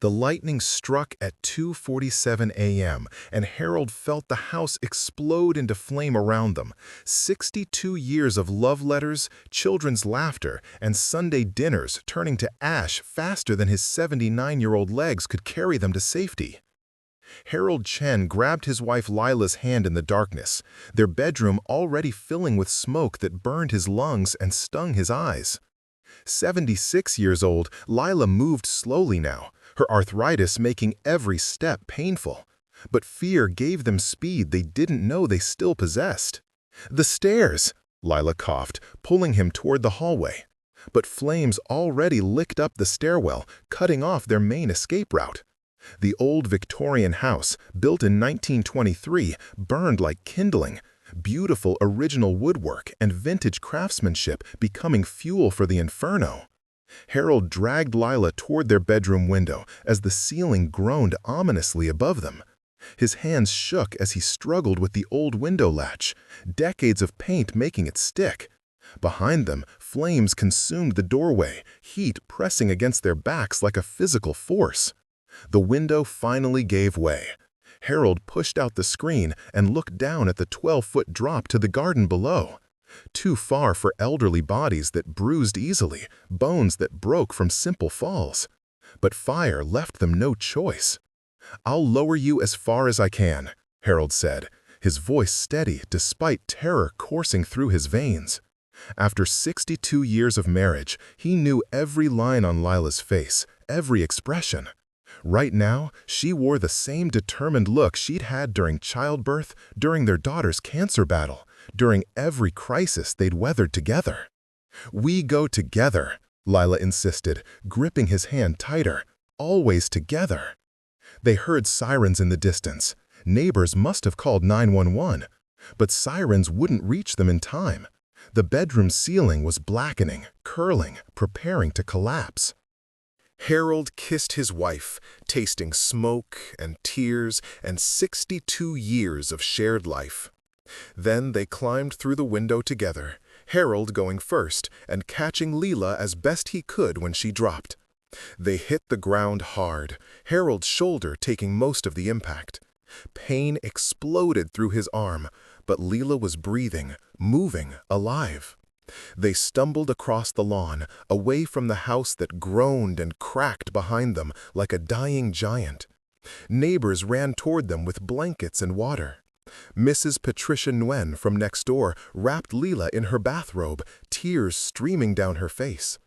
The lightning struck at 2:47 a.m., and Harold felt the house explode into flame around them. 62 years of love letters, children's laughter, and Sunday dinners turning to ash faster than his 79-year-old legs could carry them to safety. Harold Chen grabbed his wife Lila's hand in the darkness, their bedroom already filling with smoke that burned his lungs and stung his eyes. 76 years old, Lila moved slowly now, her arthritis making every step painful. But fear gave them speed they didn't know they still possessed. "The stairs!" Lila coughed, pulling him toward the hallway. But flames already licked up the stairwell, cutting off their main escape route. The old Victorian house, built in 1923, burned like kindling, beautiful original woodwork and vintage craftsmanship becoming fuel for the inferno. Harold dragged Lila toward their bedroom window as the ceiling groaned ominously above them. His hands shook as he struggled with the old window latch, decades of paint making it stick. Behind them, flames consumed the doorway, heat pressing against their backs like a physical force. The window finally gave way. Harold pushed out the screen and looked down at the 12-foot drop to the garden below. Too far for elderly bodies that bruised easily, bones that broke from simple falls. But fire left them no choice. "I'll lower you as far as I can," Harold said, his voice steady despite terror coursing through his veins. After 62 years of marriage, he knew every line on Lila's face, every expression. Right now, she wore the same determined look she'd had during childbirth, during their daughter's cancer battle, during every crisis they'd weathered together. "We go together," Lila insisted, gripping his hand tighter. "Always together." They heard sirens in the distance. Neighbors must have called 911. But sirens wouldn't reach them in time. The bedroom ceiling was blackening, curling, preparing to collapse. Harold kissed his wife, tasting smoke and tears and 62 years of shared life. Then they climbed through the window together, Harold going first and catching Lila as best he could when she dropped. They hit the ground hard, Harold's shoulder taking most of the impact. Pain exploded through his arm, but Lila was breathing, moving, alive. They stumbled across the lawn, away from the house that groaned and cracked behind them like a dying giant. Neighbors ran toward them with blankets and water. Mrs. Patricia Nguyen from next door wrapped Lila in her bathrobe, tears streaming down her face.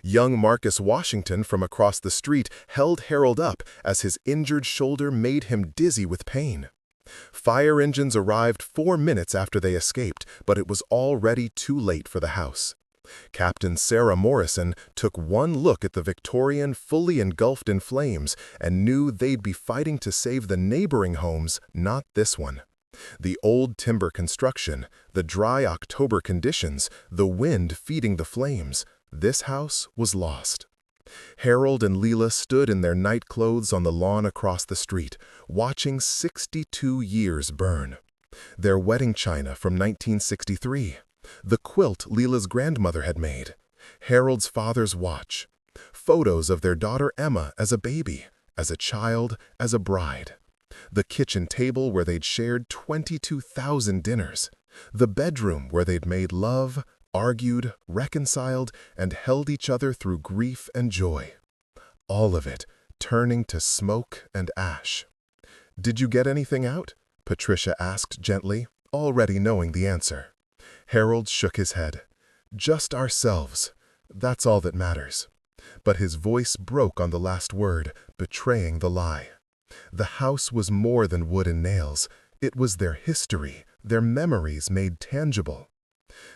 Young Marcus Washington from across the street held Harold up as his injured shoulder made him dizzy with pain. Fire engines arrived 4 minutes after they escaped, but it was already too late for the house. Captain Sarah Morrison took one look at the Victorian fully engulfed in flames and knew they'd be fighting to save the neighboring homes, not this one. The old timber construction, the dry October conditions, the wind feeding the flames, this house was lost. Harold and Lila stood in their night clothes on the lawn across the street, watching 62 years burn. Their wedding china from 1963, the quilt Lila's grandmother had made, Harold's father's watch, photos of their daughter Emma as a baby, as a child, as a bride, the kitchen table where they'd shared 22,000 dinners, the bedroom where they'd made love, argued, reconciled, and held each other through grief and joy. All of it turning to smoke and ash. "Did you get anything out?" Patricia asked gently, already knowing the answer. Harold shook his head. "Just ourselves. That's all that matters." But his voice broke on the last word, betraying the lie. The house was more than wood and nails. It was their history, their memories made tangible.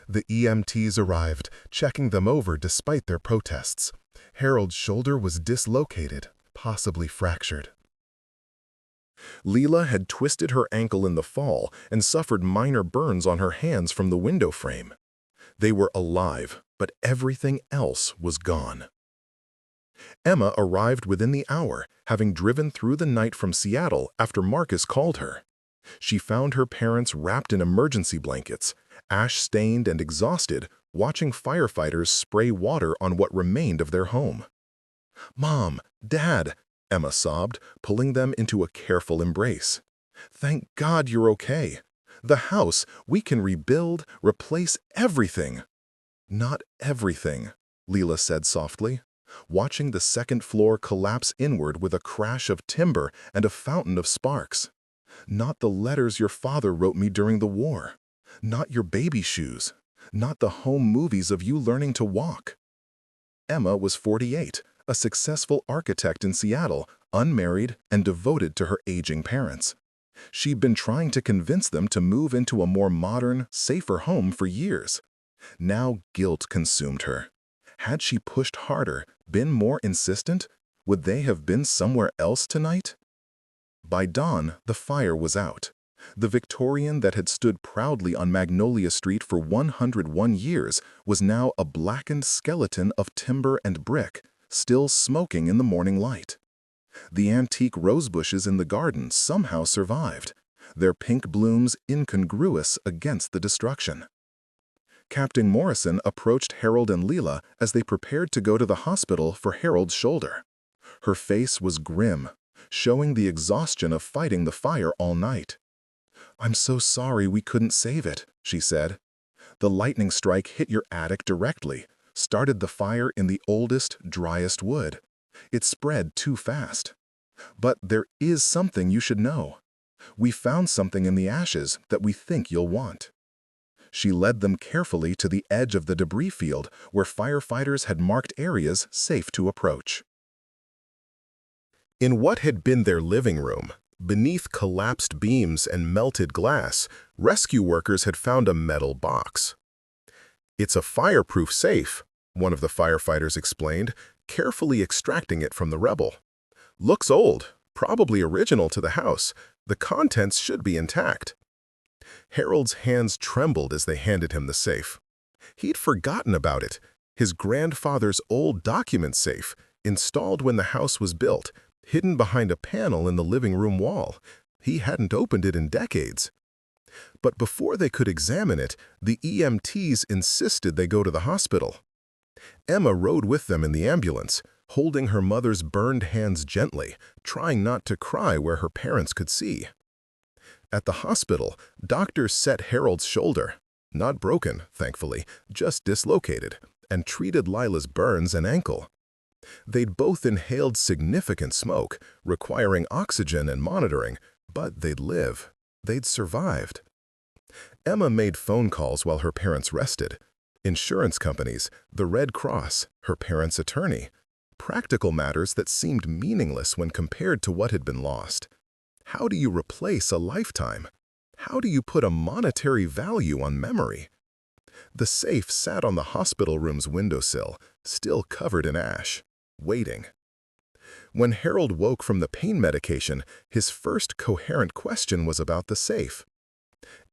The EMTs arrived, checking them over despite their protests. Harold's shoulder was dislocated, possibly fractured. Lila had twisted her ankle in the fall and suffered minor burns on her hands from the window frame. They were alive, but everything else was gone. Emma arrived within the hour, having driven through the night from Seattle after Marcus called her. She found her parents wrapped in emergency blankets, ash-stained and exhausted, watching firefighters spray water on what remained of their home. "Mom, Dad," Emma sobbed, pulling them into a careful embrace. "Thank God you're okay. The house, we can rebuild, replace everything." "Not everything," Leela said softly, watching the second floor collapse inward with a crash of timber and a fountain of sparks. "Not the letters your father wrote me during the war. Not your baby shoes. Not the home movies of you learning to walk." Emma was 48, a successful architect in Seattle, unmarried and devoted to her aging parents. She'd been trying to convince them to move into a more modern, safer home for years. Now guilt consumed her. Had she pushed harder, been more insistent, would they have been somewhere else tonight? By dawn, the fire was out. The Victorian that had stood proudly on Magnolia Street for 101 years was now a blackened skeleton of timber and brick, still smoking in the morning light. The antique rosebushes in the garden somehow survived, their pink blooms incongruous against the destruction. Captain Morrison approached Harold and Leela as they prepared to go to the hospital for Harold's shoulder. Her face was grim, showing the exhaustion of fighting the fire all night. "I'm so sorry we couldn't save it," she said. "The lightning strike hit your attic directly, started the fire in the oldest, driest wood. It spread too fast. But there is something you should know. We found something in the ashes that we think you'll want." She led them carefully to the edge of the debris field where firefighters had marked areas safe to approach. In what had been their living room, beneath collapsed beams and melted glass, rescue workers had found a metal box. "It's a fireproof safe," one of the firefighters explained, carefully extracting it from the rubble. "Looks old, probably original to the house. The contents should be intact." Harold's hands trembled as they handed him the safe. He'd forgotten about it, his grandfather's old document safe, installed when the house was built, hidden behind a panel in the living room wall. He hadn't opened it in decades. But before they could examine it, the EMTs insisted they go to the hospital. Emma rode with them in the ambulance, holding her mother's burned hands gently, trying not to cry where her parents could see. At the hospital, doctors set Harold's shoulder, not broken, thankfully, just dislocated, and treated Lila's burns and ankle. They'd both inhaled significant smoke, requiring oxygen and monitoring, but they'd live. They'd survived. Emma made phone calls while her parents rested. Insurance companies, the Red Cross, her parents' attorney. Practical matters that seemed meaningless when compared to what had been lost. How do you replace a lifetime? How do you put a monetary value on memory? The safe sat on the hospital room's windowsill, still covered in ash, waiting. When Harold woke from the pain medication, his first coherent question was about the safe.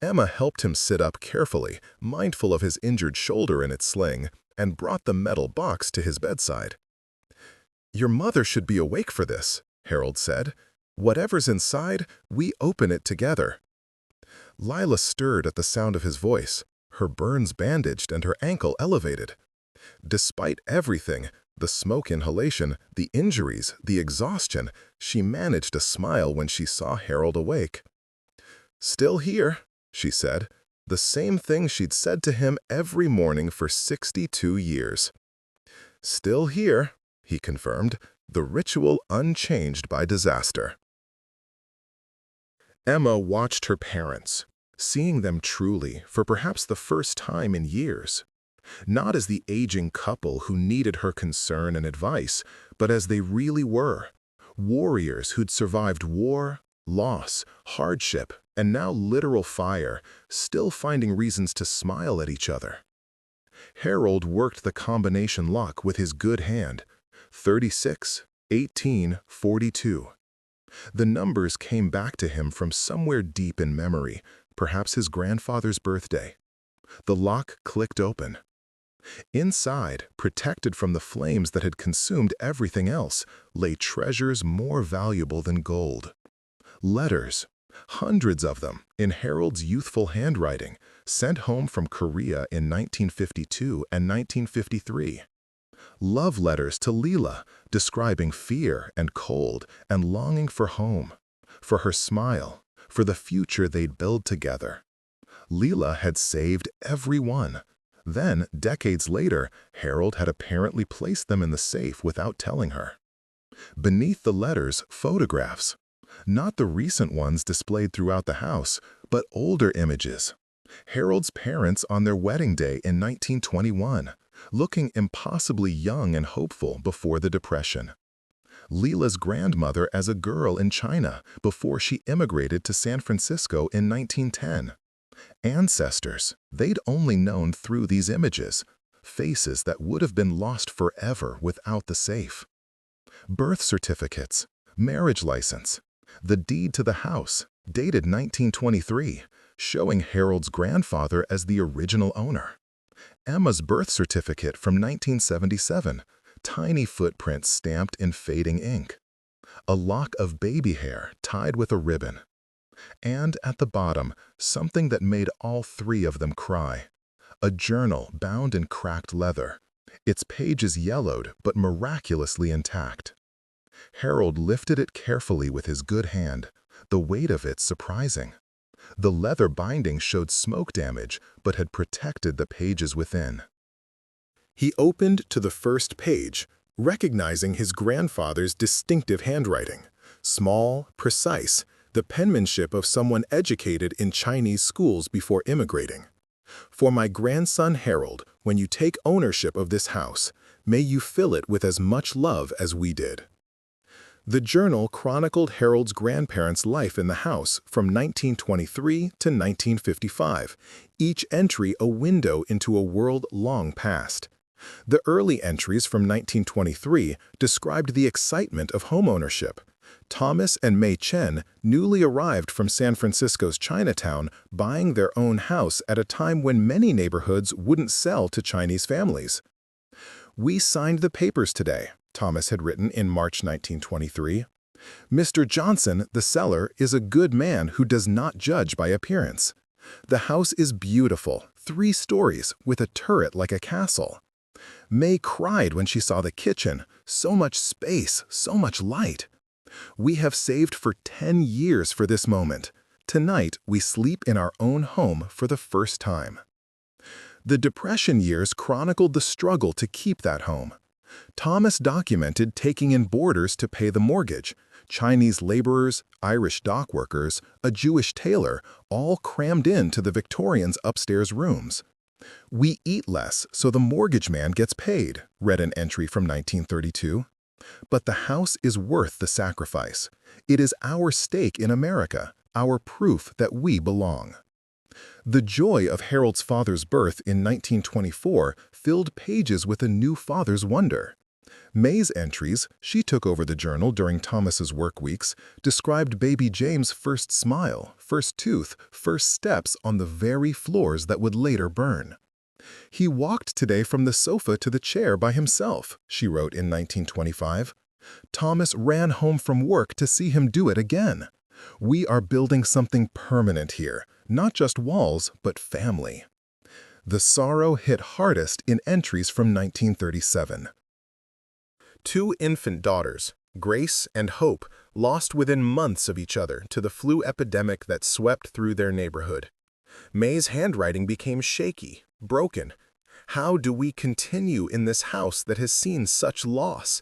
Emma helped him sit up carefully, mindful of his injured shoulder in its sling, and brought the metal box to his bedside. "Your mother should be awake for this," Harold said. "Whatever's inside, we open it together." Lila stirred at the sound of his voice, her burns bandaged and her ankle elevated. Despite everything, the smoke inhalation, the injuries, the exhaustion, she managed a smile when she saw Harold awake. "Still here," she said, the same thing she'd said to him every morning for 62 years. "Still here," he confirmed, the ritual unchanged by disaster. Emma watched her parents, seeing them truly for perhaps the first time in years. Not as the aging couple who needed her concern and advice, but as they really were, warriors who'd survived war, loss, hardship, and now literal fire, still finding reasons to smile at each other. Harold worked the combination lock with his good hand, 36, 18, 42. The numbers came back to him from somewhere deep in memory, perhaps his grandfather's birthday. The lock clicked open. Inside, protected from the flames that had consumed everything else, lay treasures more valuable than gold. Letters, hundreds of them, in Harold's youthful handwriting, sent home from Korea in 1952 and 1953. Love letters to Leela, describing fear and cold and longing for home, for her smile, for the future they'd build together. Leela had saved every one. Then, decades later, Harold had apparently placed them in the safe without telling her. Beneath the letters, photographs. Not the recent ones displayed throughout the house, but older images. Harold's parents on their wedding day in 1921, looking impossibly young and hopeful before the Depression. Leela's grandmother as a girl in China before she immigrated to San Francisco in 1910. Ancestors they'd only known through these images, faces that would have been lost forever without the safe. Birth certificates, marriage license, the deed to the house, dated 1923, showing Harold's grandfather as the original owner. Emma's birth certificate from 1977, tiny footprints stamped in fading ink. A lock of baby hair tied with a ribbon. And at the bottom, something that made all three of them cry. A journal bound in cracked leather, its pages yellowed but miraculously intact. Harold lifted it carefully with his good hand, the weight of it surprising. The leather binding showed smoke damage but had protected the pages within. He opened to the first page, recognizing his grandfather's distinctive handwriting. Small, precise, the penmanship of someone educated in Chinese schools before immigrating. For my grandson Harold, when you take ownership of this house, may you fill it with as much love as we did. The journal chronicled Harold's grandparents' life in the house from 1923 to 1955, each entry a window into a world long past. The early entries from 1923 described the excitement of homeownership. Thomas and May Chen, newly arrived from San Francisco's Chinatown, buying their own house at a time when many neighborhoods wouldn't sell to Chinese families. "We signed the papers today," Thomas had written in March 1923. "Mr. Johnson, the seller, is a good man who does not judge by appearance. The house is beautiful, 3 stories, with a turret like a castle." May cried when she saw the kitchen. So much space, so much light. "We have saved for 10 years for this moment. Tonight, we sleep in our own home for the first time." The Depression years chronicled the struggle to keep that home. Thomas documented taking in boarders to pay the mortgage. Chinese laborers, Irish dock workers, a Jewish tailor, all crammed into the Victorians' upstairs rooms. "We eat less, so the mortgage man gets paid," read an entry from 1932. "But the house is worth the sacrifice. It is our stake in America, our proof that we belong." The joy of Harold's father's birth in 1924 filled pages with a new father's wonder. May's entries, she took over the journal during Thomas's work weeks, described baby James' first smile, first tooth, first steps on the very floors that would later burn. "He walked today from the sofa to the chair by himself," she wrote in 1925. "Thomas ran home from work to see him do it again. We are building something permanent here, not just walls, but family." The sorrow hit hardest in entries from 1937. 2 infant daughters, Grace and Hope, lost within months of each other to the flu epidemic that swept through their neighborhood. May's handwriting became shaky, broken. "How do we continue in this house that has seen such loss?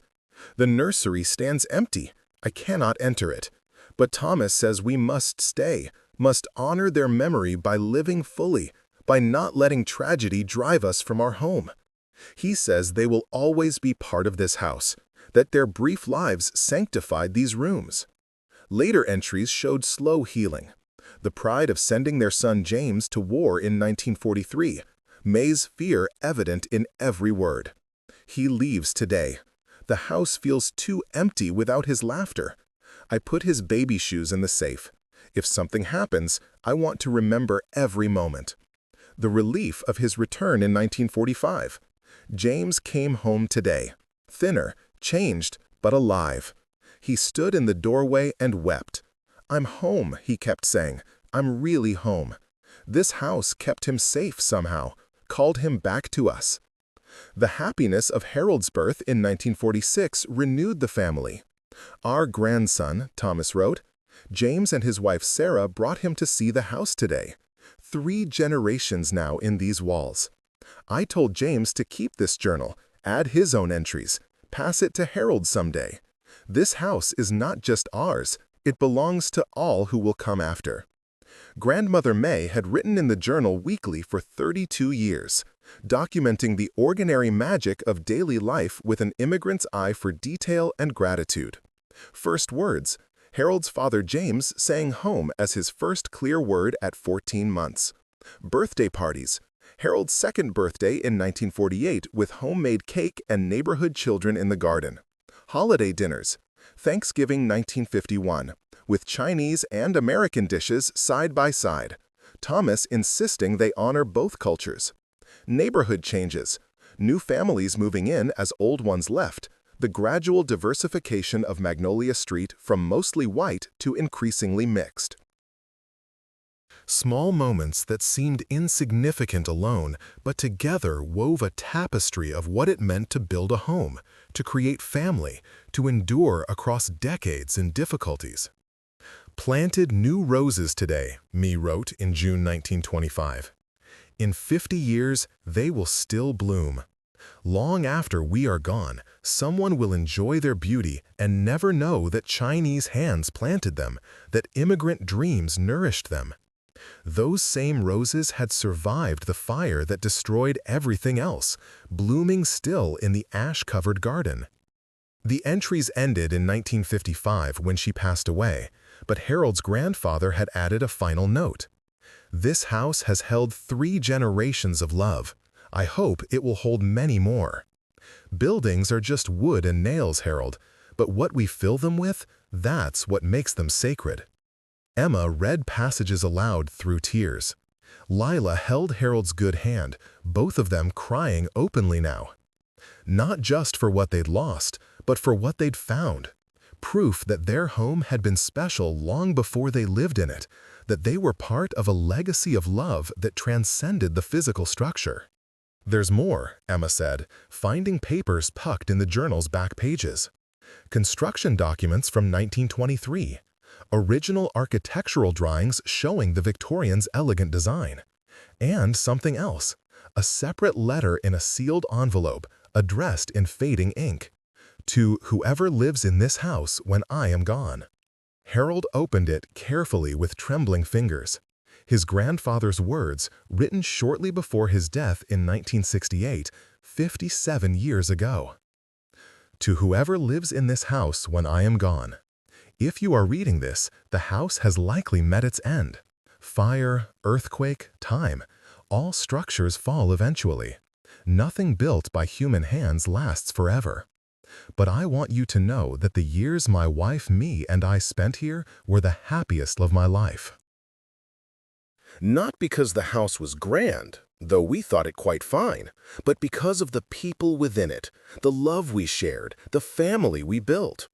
The nursery stands empty. I cannot enter it. But Thomas says we must stay, must honor their memory by living fully, by not letting tragedy drive us from our home. He says they will always be part of this house, that their brief lives sanctified these rooms." Later entries showed slow healing. The pride of sending their son James to war in 1943, May's fear evident in every word. "He leaves today. The house feels too empty without his laughter. I put his baby shoes in the safe. If something happens, I want to remember every moment." The relief of his return in 1945. "James came home today, thinner, changed, but alive. He stood in the doorway and wept. 'I'm home,' he kept saying. 'I'm really home.' This house kept him safe somehow, called him back to us." The happiness of Harold's birth in 1946 renewed the family. "Our grandson," Thomas wrote, "James and his wife Sarah brought him to see the house today. 3 generations now in these walls. I told James to keep this journal, add his own entries, pass it to Harold someday. This house is not just ours, it belongs to all who will come after." Grandmother May had written in the journal weekly for 32 years, documenting the ordinary magic of daily life with an immigrant's eye for detail and gratitude. First words, Harold's father James sang home as his first clear word at 14 months. Birthday parties, Harold's second birthday in 1948 with homemade cake and neighborhood children in the garden. Holiday dinners, Thanksgiving 1951, with Chinese and American dishes side by side, Thomas insisting they honor both cultures. Neighborhood changes, new families moving in as old ones left, the gradual diversification of Magnolia Street from mostly white to increasingly mixed. Small moments that seemed insignificant alone, but together wove a tapestry of what it meant to build a home, to create family, to endure across decades and difficulties. "Planted new roses today," Mee wrote in June 1925. "In 50 years, they will still bloom. Long after we are gone, someone will enjoy their beauty and never know that Chinese hands planted them, that immigrant dreams nourished them. Those same roses had survived the fire that destroyed everything else, blooming still in the ash-covered garden." The entries ended in 1955 when she passed away, but Harold's grandfather had added a final note. "This house has held 3 generations of love. I hope it will hold many more. Buildings are just wood and nails, Harold, but what we fill them with, that's what makes them sacred." Emma read passages aloud through tears. Lila held Harold's good hand, both of them crying openly now. Not just for what they'd lost, but for what they'd found. Proof that their home had been special long before they lived in it, that they were part of a legacy of love that transcended the physical structure. "There's more," Emma said, finding papers tucked in the journal's back pages. Construction documents from 1923. Original architectural drawings showing the Victorians' elegant design. And something else, a separate letter in a sealed envelope, addressed in fading ink. "To whoever lives in this house when I am gone." Harold opened it carefully with trembling fingers. His grandfather's words, written shortly before his death in 1968, 57 years ago. "To whoever lives in this house when I am gone. If you are reading this, the house has likely met its end. Fire, earthquake, time, all structures fall eventually. Nothing built by human hands lasts forever. But I want you to know that the years my wife, me, and I spent here were the happiest of my life." Not because the house was grand, though we thought it quite fine, but because of the people within it, the love we shared, the family we built.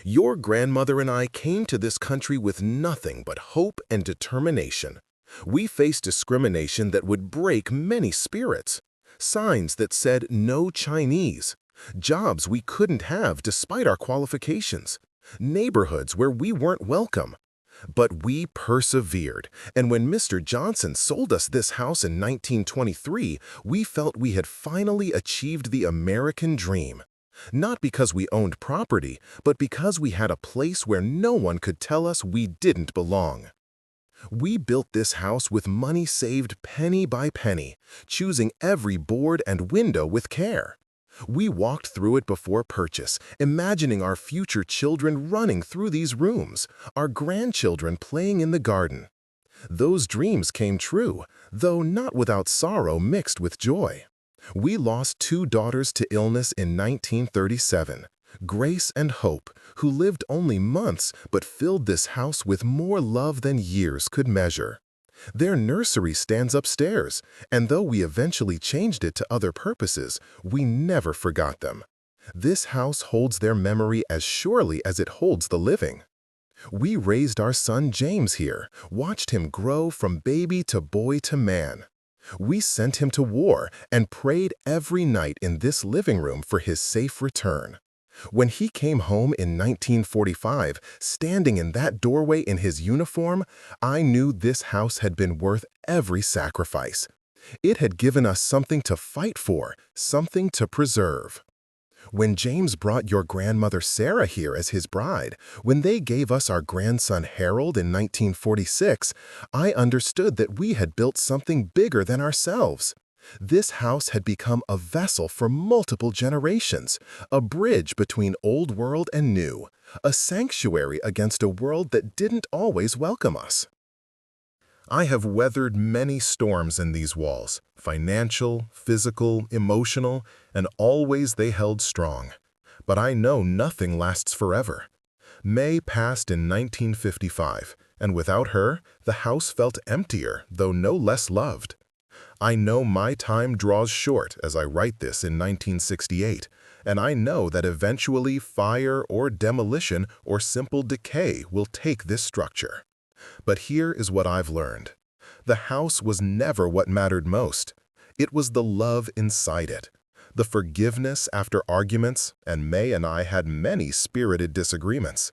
Your grandmother and I came to this country with nothing but hope and determination. We faced discrimination that would break many spirits. Signs that said "No Chinese." Jobs we couldn't have despite our qualifications. Neighborhoods where we weren't welcome. But we persevered, and when Mr. Johnson sold us this house in 1923, we felt we had finally achieved the American dream. Not because we owned property, but because we had a place where no one could tell us we didn't belong. We built this house with money saved penny by penny, choosing every board and window with care. We walked through it before purchase, imagining our future children running through these rooms, our grandchildren playing in the garden. Those dreams came true, though not without sorrow mixed with joy. We lost 2 daughters to illness in 1937, Grace and Hope, who lived only months but filled this house with more love than years could measure. Their nursery stands upstairs, and though we eventually changed it to other purposes, we never forgot them. This house holds their memory as surely as it holds the living. We raised our son James here, watched him grow from baby to boy to man. We sent him to war and prayed every night in this living room for his safe return. When he came home in 1945, standing in that doorway in his uniform, I knew this house had been worth every sacrifice. It had given us something to fight for, something to preserve. When James brought your grandmother Sarah here as his bride, when they gave us our grandson Harold in 1946, I understood that we had built something bigger than ourselves. This house had become a vessel for multiple generations, a bridge between old world and new, a sanctuary against a world that didn't always welcome us. I have weathered many storms in these walls, financial, physical, emotional, and always they held strong. But I know nothing lasts forever. May passed in 1955, and without her, the house felt emptier, though no less loved. I know my time draws short as I write this in 1968, and I know that eventually fire or demolition or simple decay will take this structure. But here is what I've learned. The house was never what mattered most. It was the love inside it, the forgiveness after arguments, and May and I had many spirited disagreements,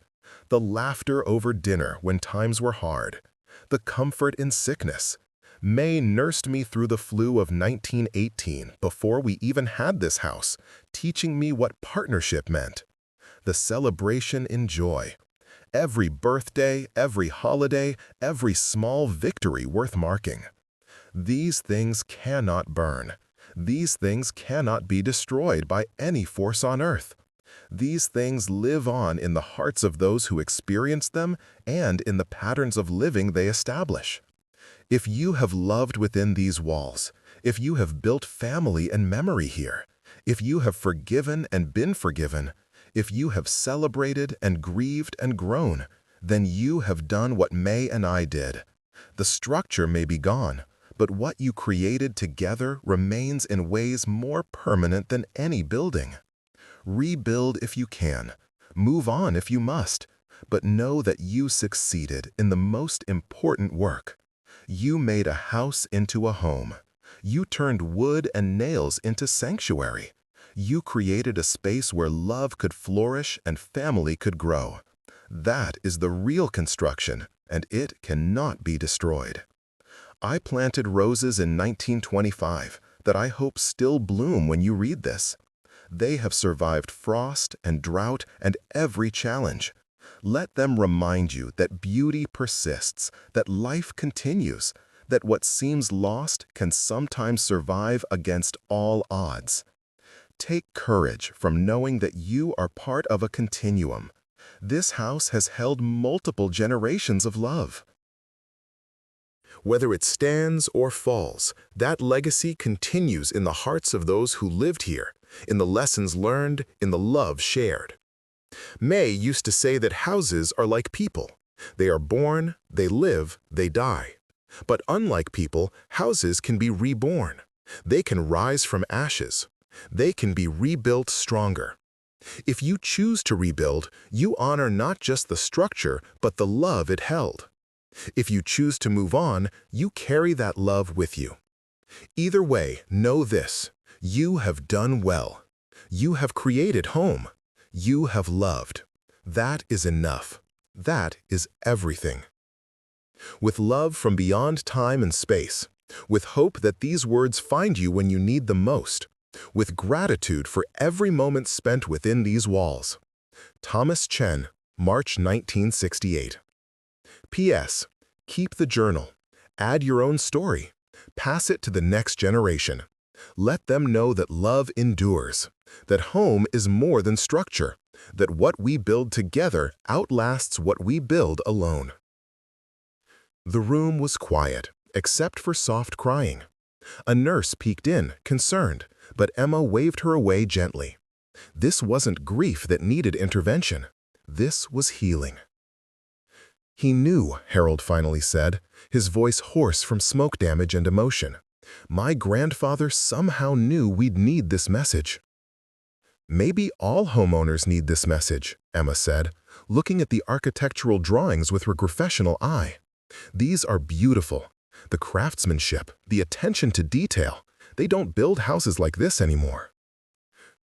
the laughter over dinner when times were hard, the comfort in sickness. May nursed me through the flu of 1918 before we even had this house, teaching me what partnership meant. The celebration in joy. Every birthday, every holiday, every small victory worth marking. These things cannot burn. These things cannot be destroyed by any force on earth. These things live on in the hearts of those who experience them and in the patterns of living they establish. If you have loved within these walls, if you have built family and memory here, if you have forgiven and been forgiven, if you have celebrated and grieved and grown, then you have done what May and I did. The structure may be gone, but what you created together remains in ways more permanent than any building. Rebuild if you can, move on if you must, but know that you succeeded in the most important work. You made a house into a home. You turned wood and nails into sanctuary. You created a space where love could flourish and family could grow. That is the real construction, and it cannot be destroyed. I planted roses in 1925 that I hope still bloom when you read this. They have survived frost and drought and every challenge. Let them remind you that beauty persists, that life continues, that what seems lost can sometimes survive against all odds. Take courage from knowing that you are part of a continuum. This house has held multiple generations of love. Whether it stands or falls, that legacy continues in the hearts of those who lived here, in the lessons learned, in the love shared. May used to say that houses are like people. They are born, they live, they die. But unlike people, houses can be reborn. They can rise from ashes. They can be rebuilt stronger. If you choose to rebuild, you honor not just the structure, but the love it held. If you choose to move on, you carry that love with you. Either way, know this: you have done well. You have created home. You have loved. That is enough. That is everything. With love from beyond time and space, with hope that these words find you when you need them most, with gratitude for every moment spent within these walls. Thomas Chen, March 1968. P.S. Keep the journal. Add your own story. Pass it to the next generation. Let them know that love endures, that home is more than structure, that what we build together outlasts what we build alone. The room was quiet, except for soft crying. A nurse peeked in, concerned, but Emma waved her away gently. This wasn't grief that needed intervention. This was healing. He knew, Harold finally said, his voice hoarse from smoke damage and emotion. My grandfather somehow knew we'd need this message. Maybe all homeowners need this message, Emma said, looking at the architectural drawings with her professional eye. These are beautiful. The craftsmanship, the attention to detail. They don't build houses like this anymore.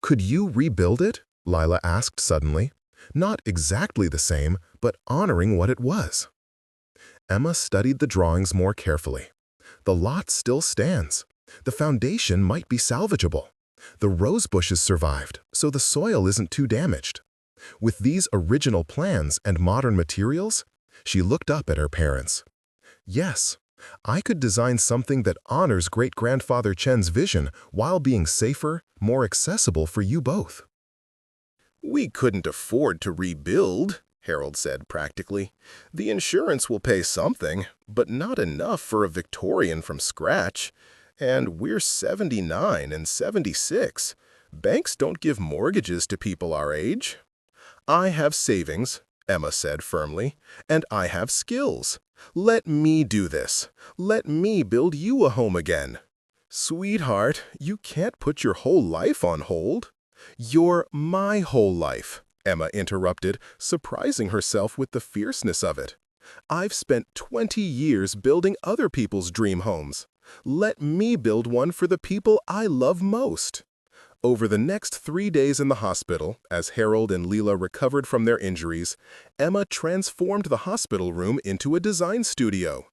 Could you rebuild it? Lila asked suddenly. Not exactly the same, but honoring what it was. Emma studied the drawings more carefully. The lot still stands. The foundation might be salvageable. The rose bushes survived, so the soil isn't too damaged. With these original plans and modern materials, she looked up at her parents. Yes, I could design something that honors great-grandfather Chen's vision while being safer, more accessible for you both. We couldn't afford to rebuild, Harold said practically. The insurance will pay something, but not enough for a Victorian from scratch. And we're 79 and 76. Banks don't give mortgages to people our age. I have savings, Emma said firmly, and I have skills. Let me do this. Let me build you a home again. Sweetheart, you can't put your whole life on hold. You're my whole life, Emma interrupted, surprising herself with the fierceness of it. I've spent 20 years building other people's dream homes. Let me build one for the people I love most. Over the next 3 days in the hospital, as Harold and Leela recovered from their injuries, Emma transformed the hospital room into a design studio.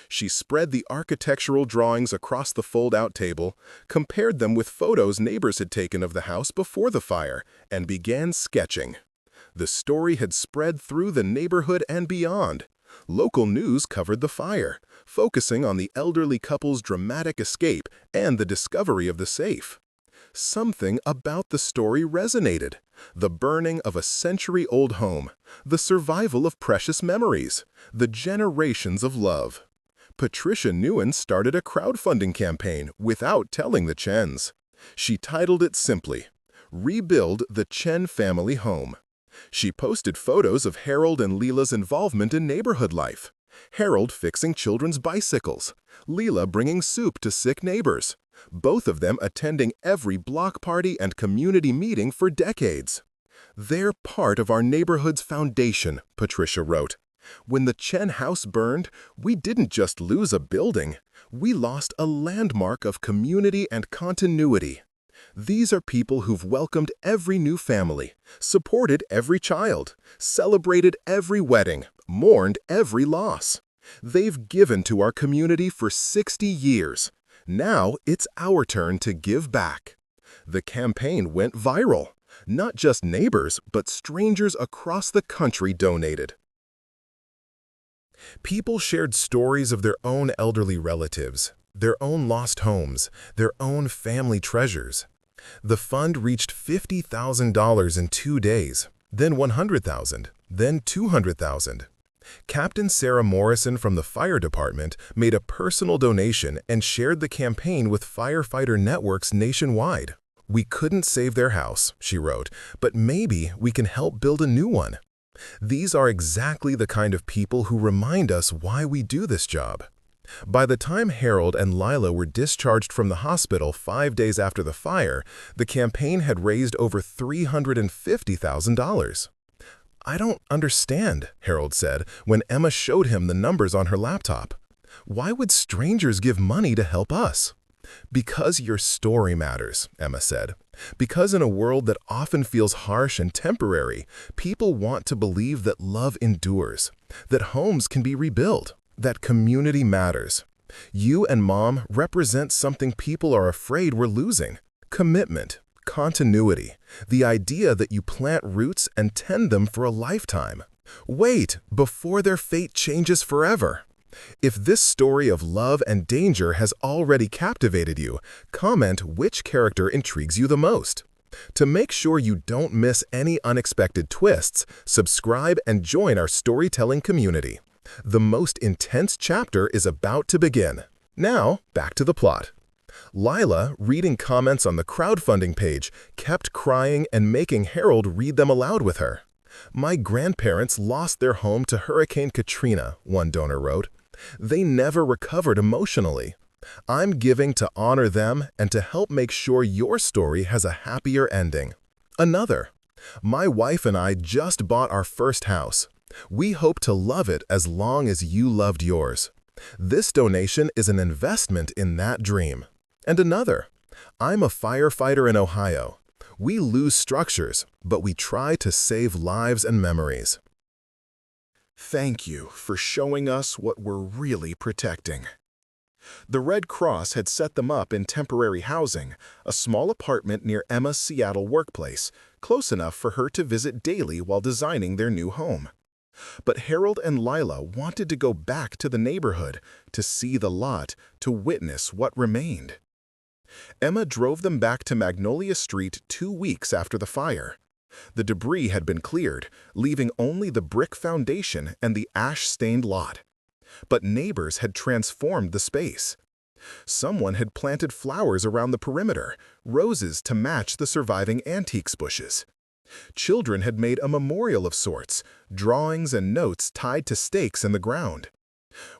She spread the architectural drawings across the fold-out table, compared them with photos neighbors had taken of the house before the fire, and began sketching. The story had spread through the neighborhood and beyond. Local news covered the fire, focusing on the elderly couple's dramatic escape and the discovery of the safe. Something about the story resonated. The burning of a century-old home, the survival of precious memories, the generations of love. Patricia Nguyen started a crowdfunding campaign without telling the Chens. She titled it simply, Rebuild the Chen Family Home. She posted photos of Harold and Leela's involvement in neighborhood life. Harold fixing children's bicycles, Leela bringing soup to sick neighbors, both of them attending every block party and community meeting for decades. They're part of our neighborhood's foundation, Patricia wrote. When the Chen house burned, we didn't just lose a building, we lost a landmark of community and continuity. These are people who've welcomed every new family, supported every child, celebrated every wedding, mourned every loss. They've given to our community for 60 years. Now it's our turn to give back. The campaign went viral. Not just neighbors, but strangers across the country donated. People shared stories of their own elderly relatives, their own lost homes, their own family treasures. The fund reached $50,000 in 2 days, then $100,000, then $200,000. Captain Sarah Morrison from the fire department made a personal donation and shared the campaign with firefighter networks nationwide. We couldn't save their house, she wrote, but maybe we can help build a new one. These are exactly the kind of people who remind us why we do this job. By the time Harold and Lila were discharged from the hospital 5 days after the fire, the campaign had raised over $350,000. I don't understand, Harold said when Emma showed him the numbers on her laptop. Why would strangers give money to help us? Because your story matters, Emma said. Because in a world that often feels harsh and temporary, people want to believe that love endures, that homes can be rebuilt, that community matters. You and Mom represent something people are afraid we're losing: commitment, continuity, the idea that you plant roots and tend them for a lifetime. Wait before their fate changes forever. If this story of love and danger has already captivated you, comment which character intrigues you the most. To make sure you don't miss any unexpected twists, subscribe and join our storytelling community. The most intense chapter is about to begin. Now, back to the plot. Lila, reading comments on the crowdfunding page, kept crying and making Harold read them aloud with her. My grandparents lost their home to Hurricane Katrina, one donor wrote. They never recovered emotionally. I'm giving to honor them and to help make sure your story has a happier ending. Another. My wife and I just bought our first house. We hope to love it as long as you loved yours. This donation is an investment in that dream. And another. I'm a firefighter in Ohio. We lose structures, but we try to save lives and memories. Thank you for showing us what we're really protecting. The Red Cross had set them up in temporary housing, a small apartment near Emma's Seattle workplace, close enough for her to visit daily while designing their new home. But Harold and Lila wanted to go back to the neighborhood, to see the lot, to witness what remained. Emma drove them back to Magnolia Street 2 weeks after the fire. The debris had been cleared, leaving only the brick foundation and the ash-stained lot. But neighbors had transformed the space. Someone had planted flowers around the perimeter, roses to match the surviving antiques bushes. Children had made a memorial of sorts, drawings and notes tied to stakes in the ground.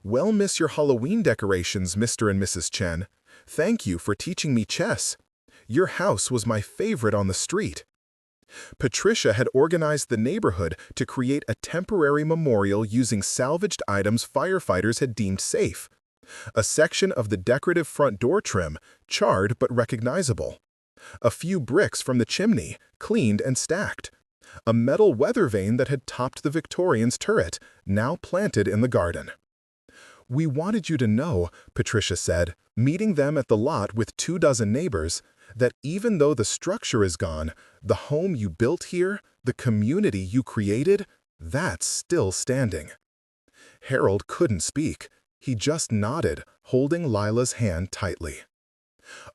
"Well, miss your Halloween decorations, Mr. and Mrs. Chen. Thank you for teaching me chess. Your house was my favorite on the street." Patricia had organized the neighborhood to create a temporary memorial using salvaged items firefighters had deemed safe. A section of the decorative front door trim, charred but recognizable. A few bricks from the chimney, cleaned and stacked. A metal weather vane that had topped the Victorian's turret, now planted in the garden. "We wanted you to know," Patricia said, meeting them at the lot with 24 neighbors, "that even though the structure is gone, the home you built here, the community you created, that's still standing." Harold couldn't speak. He just nodded, holding Lila's hand tightly.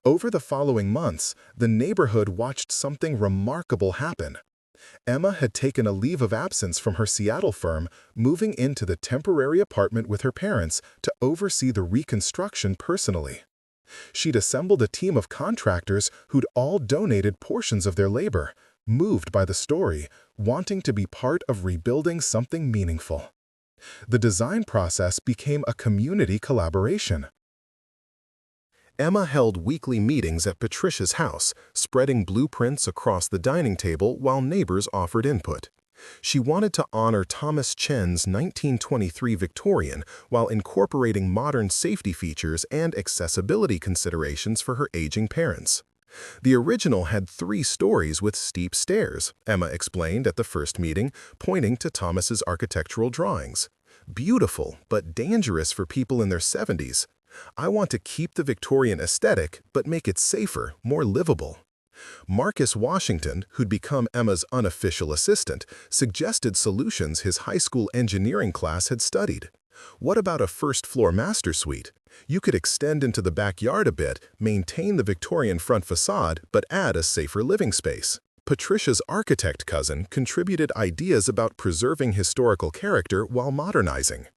Over the following months, the neighborhood watched something remarkable happen. Emma had taken a leave of absence from her Seattle firm, moving into the temporary apartment with her parents to oversee the reconstruction personally. She'd assembled a team of contractors who'd all donated portions of their labor, moved by the story, wanting to be part of rebuilding something meaningful. The design process became a community collaboration. Emma held weekly meetings at Patricia's house, spreading blueprints across the dining table while neighbors offered input. She wanted to honor Thomas Chen's 1923 Victorian while incorporating modern safety features and accessibility considerations for her aging parents. The original had 3 stories with steep stairs, Emma explained at the first meeting, pointing to Thomas's architectural drawings. "Beautiful, but dangerous for people in their 70s. I want to keep the Victorian aesthetic, but make it safer, more livable." Marcus Washington, who'd become Emma's unofficial assistant, suggested solutions his high school engineering class had studied. "What about a first-floor master suite? You could extend into the backyard a bit, maintain the Victorian front facade, but add a safer living space." Patricia's architect cousin contributed ideas about preserving historical character while modernizing.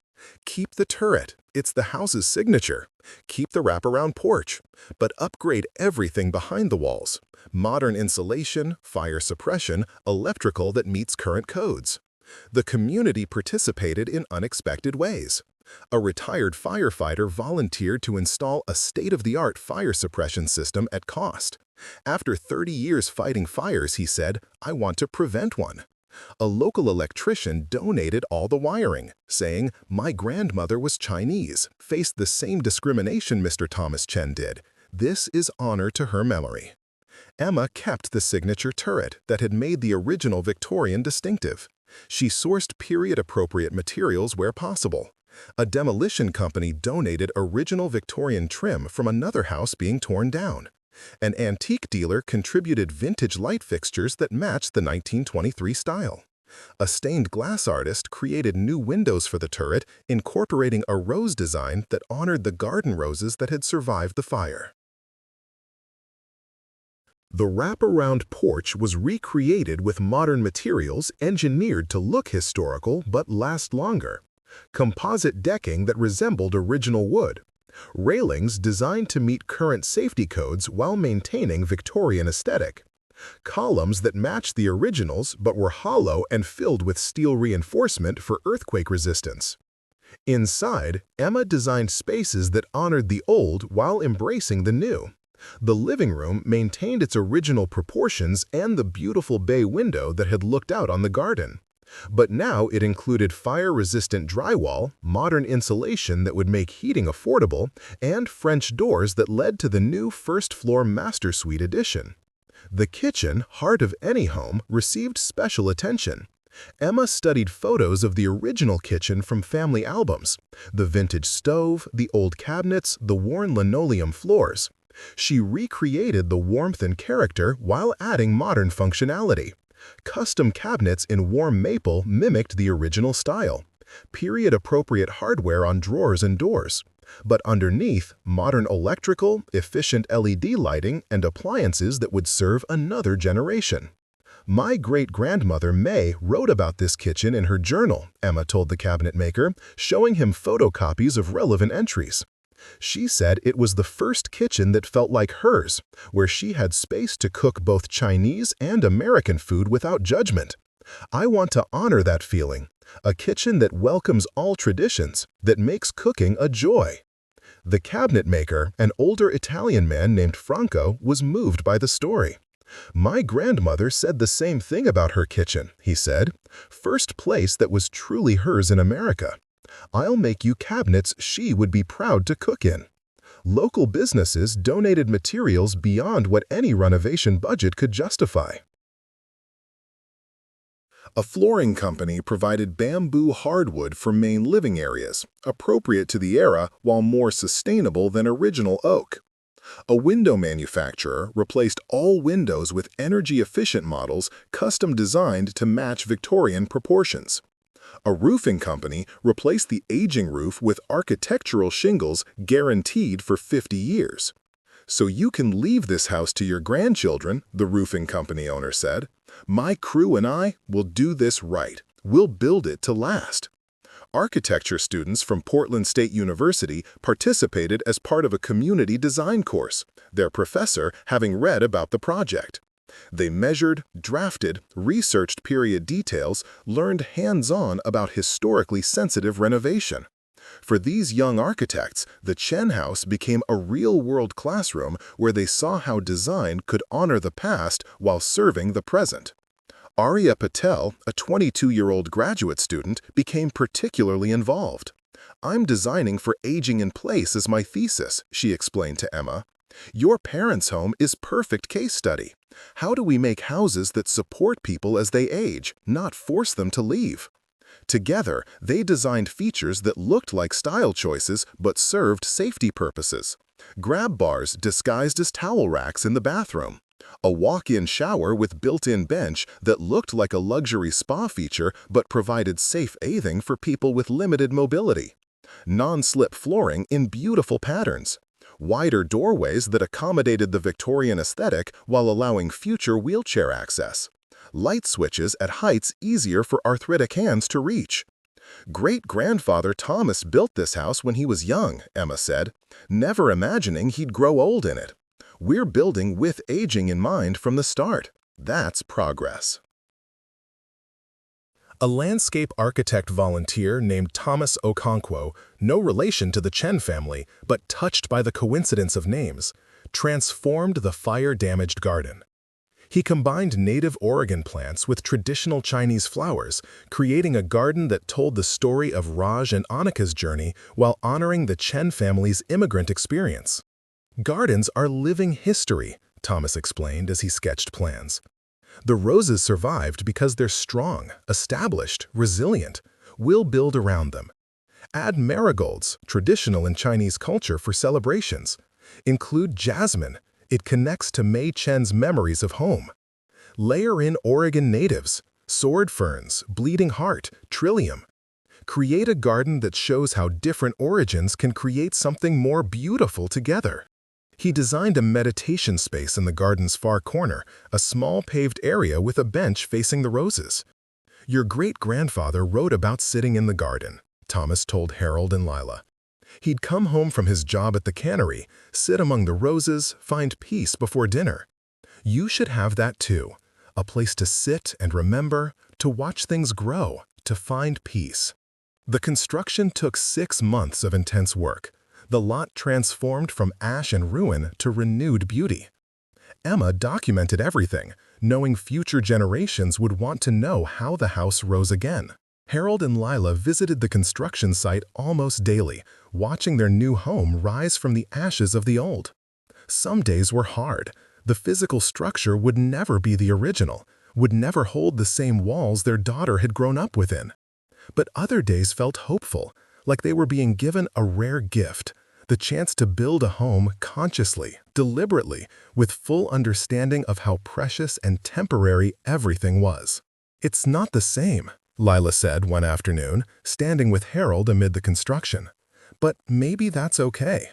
"Keep the turret. It's the house's signature. Keep the wraparound porch, but upgrade everything behind the walls. Modern insulation, fire suppression, electrical that meets current codes." The community participated in unexpected ways. A retired firefighter volunteered to install a state-of-the-art fire suppression system at cost. After 30 years fighting fires, he said, "I want to prevent one." A local electrician donated all the wiring, saying, "My grandmother was Chinese, faced the same discrimination Mr. Thomas Chen did. This is honor to her memory." Emma kept the signature turret that had made the original Victorian distinctive. She sourced period-appropriate materials where possible. A demolition company donated original Victorian trim from another house being torn down. An antique dealer contributed vintage light fixtures that matched the 1923 style. A stained glass artist created new windows for the turret, incorporating a rose design that honored the garden roses that had survived the fire. The wraparound porch was recreated with modern materials engineered to look historical but last longer. Composite decking that resembled original wood. Railings designed to meet current safety codes while maintaining Victorian aesthetic. Columns that matched the originals but were hollow and filled with steel reinforcement for earthquake resistance. Inside, Emma designed spaces that honored the old while embracing the new. The living room maintained its original proportions and the beautiful bay window that had looked out on the garden. But now it included fire-resistant drywall, modern insulation that would make heating affordable, and French doors that led to the new first-floor master suite addition. The kitchen, heart of any home, received special attention. Emma studied photos of the original kitchen from family albums, the vintage stove, the old cabinets, the worn linoleum floors. She recreated the warmth and character while adding modern functionality. Custom cabinets in warm maple mimicked the original style. Period-appropriate hardware on drawers and doors. But underneath, modern electrical, efficient LED lighting, and appliances that would serve another generation. My great-grandmother May wrote about this kitchen in her journal, Emma told the cabinet maker, showing him photocopies of relevant entries. She said it was the first kitchen that felt like hers, where she had space to cook both Chinese and American food without judgment. I want to honor that feeling, a kitchen that welcomes all traditions, that makes cooking a joy. The cabinet maker, an older Italian man named Franco, was moved by the story. My grandmother said the same thing about her kitchen, he said. First place that was truly hers in America. I'll make you cabinets she would be proud to cook in. Local businesses donated materials beyond what any renovation budget could justify. A flooring company provided bamboo hardwood for main living areas, appropriate to the era while more sustainable than original oak. A window manufacturer replaced all windows with energy-efficient models custom designed to match Victorian proportions. A roofing company replaced the aging roof with architectural shingles guaranteed for 50 years. So you can leave this house to your grandchildren, the roofing company owner said. My crew and I will do this right. We'll build it to last. Architecture students from Portland State University participated as part of a community design course, their professor having read about the project. They measured, drafted, researched period details, learned hands-on about historically sensitive renovation. For these young architects, the Chen House became a real-world classroom where they saw how design could honor the past while serving the present. Arya Patel, a 22-year-old graduate student, became particularly involved. I'm designing for aging in place as my thesis, she explained to Emma. Your parents' home is perfect case study. How do we make houses that support people as they age, not force them to leave? Together, they designed features that looked like style choices but served safety purposes. Grab bars disguised as towel racks in the bathroom. A walk-in shower with built-in bench that looked like a luxury spa feature but provided safe bathing for people with limited mobility. Non-slip flooring in beautiful patterns. Wider doorways that accommodated the Victorian aesthetic while allowing future wheelchair access. Light switches at heights easier for arthritic hands to reach. Great-grandfather Thomas built this house when he was young, Emma said, never imagining he'd grow old in it. We're building with aging in mind from the start. That's progress. A landscape architect volunteer named Thomas Okonkwo, no relation to the Chen family, but touched by the coincidence of names, transformed the fire-damaged garden. He combined native Oregon plants with traditional Chinese flowers, creating a garden that told the story of Raj and Annika's journey while honoring the Chen family's immigrant experience. Gardens are living history, Thomas explained as he sketched plans. The roses survived because they're strong, established, resilient. We'll build around them. Add marigolds, traditional in Chinese culture for celebrations. Include jasmine. It connects to Mei Chen's memories of home. Layer in Oregon natives, sword ferns, bleeding heart, trillium. Create a garden that shows how different origins can create something more beautiful together. He designed a meditation space in the garden's far corner, a small paved area with a bench facing the roses. Your great-grandfather wrote about sitting in the garden, Thomas told Harold and Lila. He'd come home from his job at the cannery, sit among the roses, find peace before dinner. You should have that too, a place to sit and remember, to watch things grow, to find peace. The construction took 6 months of intense work. The lot transformed from ash and ruin to renewed beauty. Emma documented everything, knowing future generations would want to know how the house rose again. Harold and Lila visited the construction site almost daily, watching their new home rise from the ashes of the old. Some days were hard. The physical structure would never be the original, would never hold the same walls their daughter had grown up within. But other days felt hopeful, like they were being given a rare gift, the chance to build a home consciously, deliberately, with full understanding of how precious and temporary everything was. "It's not the same," Lila said one afternoon, standing with Harold amid the construction. "But maybe that's okay."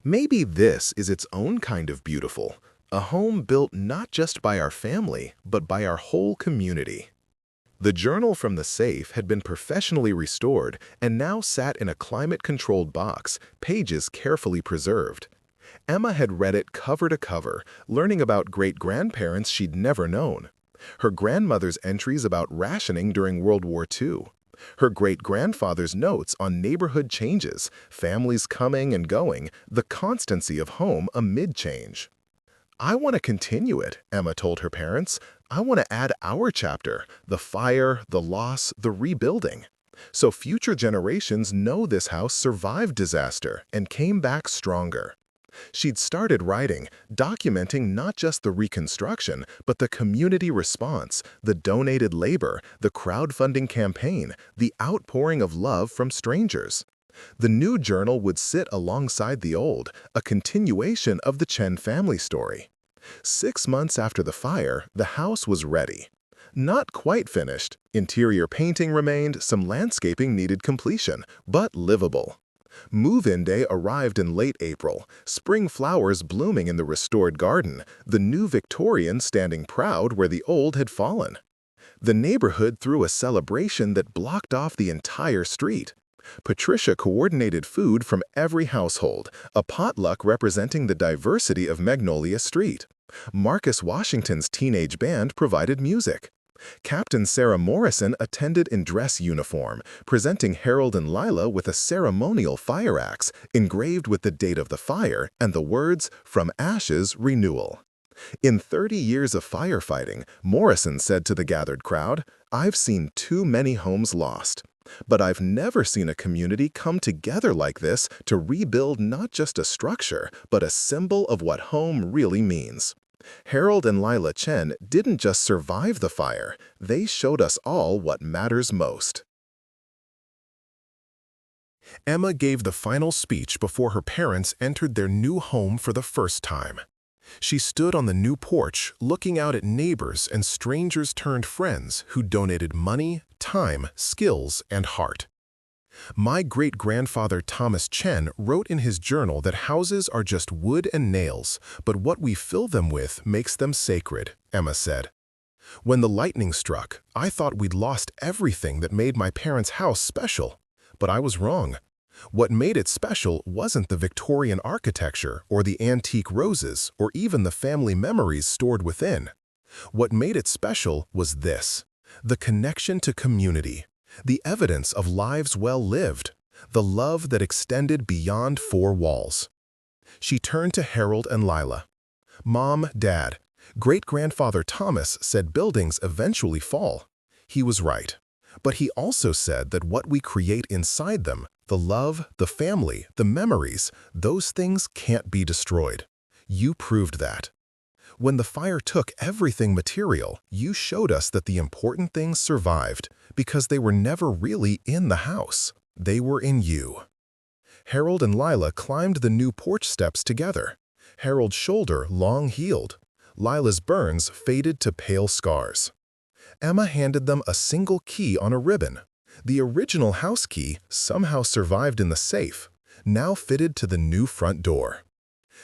Maybe this is its own kind of beautiful, a home built not just by our family, but by our whole community. The journal from the safe had been professionally restored and now sat in a climate-controlled box, pages carefully preserved. Emma had read it cover to cover, learning about great-grandparents she'd never known. Her grandmother's entries about rationing during World War II. Her great-grandfather's notes on neighborhood changes, families coming and going, the constancy of home amid change. "I want to continue it," Emma told her parents. "I want to add our chapter, the fire, the loss, the rebuilding. So future generations know this house survived disaster and came back stronger." She'd started writing, documenting not just the reconstruction, but the community response, the donated labor, the crowdfunding campaign, the outpouring of love from strangers. The new journal would sit alongside the old, a continuation of the Chen family story. 6 months after the fire, the house was ready. Not quite finished. Interior painting remained, some landscaping needed completion, but livable. Move-in day arrived in late April, spring flowers blooming in the restored garden, the new Victorian standing proud where the old had fallen. The neighborhood threw a celebration that blocked off the entire street. Patricia coordinated food from every household, a potluck representing the diversity of Magnolia Street. Marcus Washington's teenage band provided music. Captain Sarah Morrison attended in dress uniform, presenting Harold and Lila with a ceremonial fire axe engraved with the date of the fire and the words, "From Ashes, Renewal." In 30 years of firefighting, Morrison said to the gathered crowd, "I've seen too many homes lost. But I've never seen a community come together like this to rebuild not just a structure, but a symbol of what home really means." Harold and Lila Chen didn't just survive the fire, they showed us all what matters most. Emma gave the final speech before her parents entered their new home for the first time. She stood on the new porch, looking out at neighbors and strangers turned friends who donated money, time, skills, and heart. "My great-grandfather Thomas Chen wrote in his journal that houses are just wood and nails, but what we fill them with makes them sacred," Emma said. "When the lightning struck, I thought we'd lost everything that made my parents' house special. But I was wrong. What made it special wasn't the Victorian architecture or the antique roses or even the family memories stored within. What made it special was this: the connection to community, the evidence of lives well lived, the love that extended beyond 4 walls." She turned to Harold and Lila. "Mom, Dad, great-grandfather Thomas said buildings eventually fall. He was right. But he also said that what we create inside them, the love, the family, the memories, those things can't be destroyed. You proved that. When the fire took everything material, you showed us that the important things survived because they were never really in the house. They were in you." Harold and Lila climbed the new porch steps together. Harold's shoulder long-healed. Lila's burns faded to pale scars. Emma handed them a single key on a ribbon. The original house key somehow survived in the safe, now fitted to the new front door.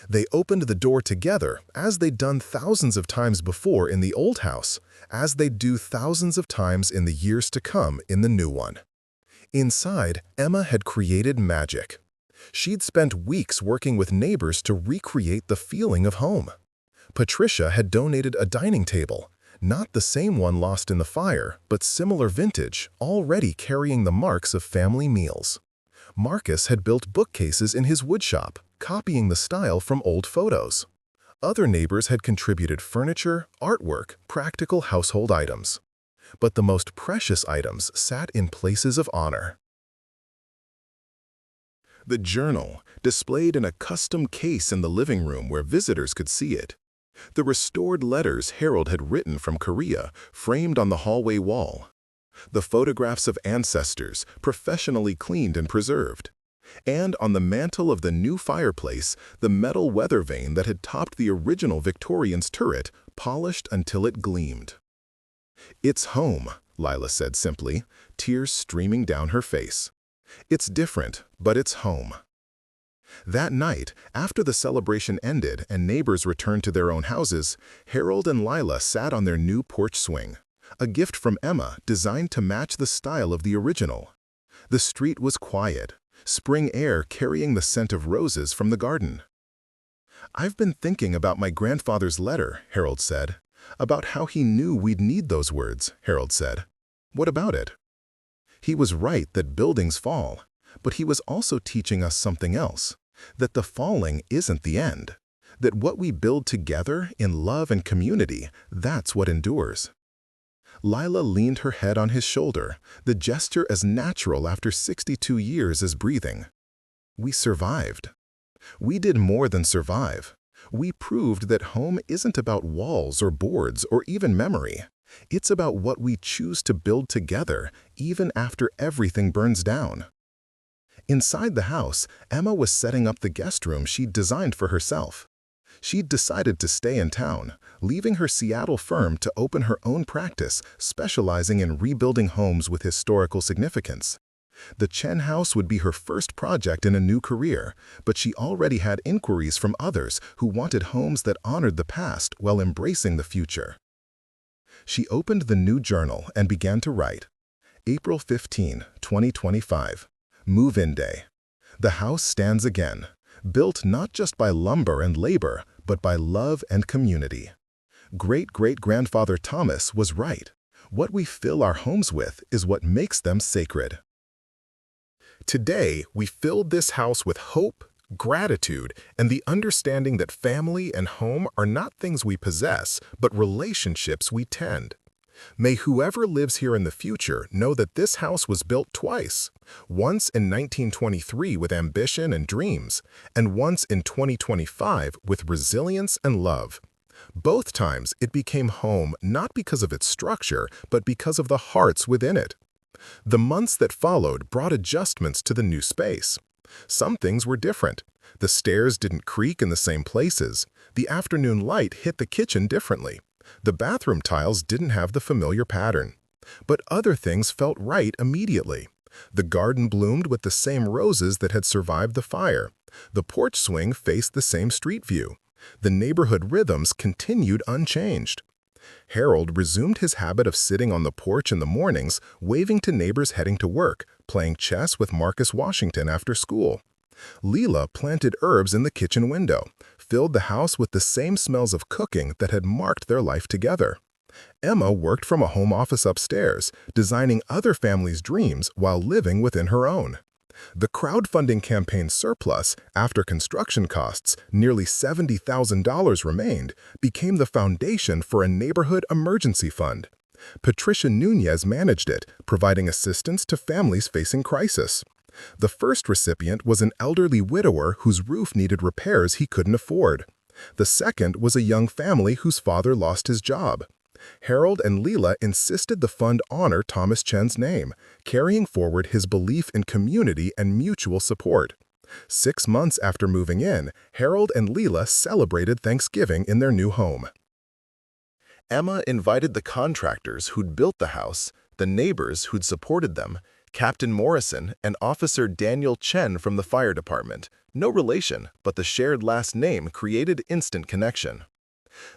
They opened the door together, as they'd done thousands of times before in the old house, as they'd do thousands of times in the years to come in the new one. Inside, Emma had created magic. She'd spent weeks working with neighbors to recreate the feeling of home. Patricia had donated a dining table, not the same one lost in the fire, but similar vintage, already carrying the marks of family meals. Marcus had built bookcases in his woodshop, copying the style from old photos. Other neighbors had contributed furniture, artwork, practical household items. But the most precious items sat in places of honor. The journal, displayed in a custom case in the living room where visitors could see it. The restored letters Harold had written from Korea, framed on the hallway wall. The photographs of ancestors, professionally cleaned and preserved. And on the mantel of the new fireplace, the metal weather vane that had topped the original Victorian's turret, polished until it gleamed. "It's home," Lila said simply, tears streaming down her face. "It's different, but it's home." That night, after the celebration ended and neighbors returned to their own houses, Harold and Lila sat on their new porch swing, a gift from Emma designed to match the style of the original. The street was quiet, spring air carrying the scent of roses from the garden. "I've been thinking about my grandfather's letter," Harold said. "About how he knew we'd need those words," Harold said. "What about it?" "He was right that buildings fall, but he was also teaching us something else, that the falling isn't the end, that what we build together in love and community, that's what endures." Lila leaned her head on his shoulder, the gesture as natural after 62 years as breathing. "We survived. We did more than survive. We proved that home isn't about walls or boards or even memory. It's about what we choose to build together, even after everything burns down." Inside the house, Emma was setting up the guest room she'd designed for herself. She'd decided to stay in town, leaving her Seattle firm to open her own practice, specializing in rebuilding homes with historical significance. The Chen house would be her first project in a new career, but she already had inquiries from others who wanted homes that honored the past while embracing the future. She opened the new journal and began to write. April 15, 2025. Move-in day. The house stands again, built not just by lumber and labor, but by love and community. Great-great-grandfather Thomas was right. What we fill our homes with is what makes them sacred. Today, we filled this house with hope, gratitude, and the understanding that family and home are not things we possess, but relationships we tend. May whoever lives here in the future know that this house was built twice, once in 1923 with ambition and dreams, and once in 2025 with resilience and love. Both times it became home not because of its structure, but because of the hearts within it. The months that followed brought adjustments to the new space. Some things were different. The stairs didn't creak in the same places. The afternoon light hit the kitchen differently. The bathroom tiles didn't have the familiar pattern. But other things felt right immediately. The garden bloomed with the same roses that had survived the fire. The porch swing faced the same street view. The neighborhood rhythms continued unchanged. Harold resumed his habit of sitting on the porch in the mornings, waving to neighbors heading to work, playing chess with Marcus Washington after school. Leela planted herbs in the kitchen window, filled the house with the same smells of cooking that had marked their life together. Emma worked from a home office upstairs, designing other families' dreams while living within her own. The crowdfunding campaign's surplus, after construction costs, nearly $70,000 remained, became the foundation for a neighborhood emergency fund. Patricia Nunez managed it, providing assistance to families facing crisis. The first recipient was an elderly widower whose roof needed repairs he couldn't afford. The second was a young family whose father lost his job. Harold and Leela insisted the fund honor Thomas Chen's name, carrying forward his belief in community and mutual support. 6 months after moving in, Harold and Leela celebrated Thanksgiving in their new home. Emma invited the contractors who'd built the house, the neighbors who'd supported them, Captain Morrison and Officer Daniel Chen from the fire department. No relation, but the shared last name created instant connection.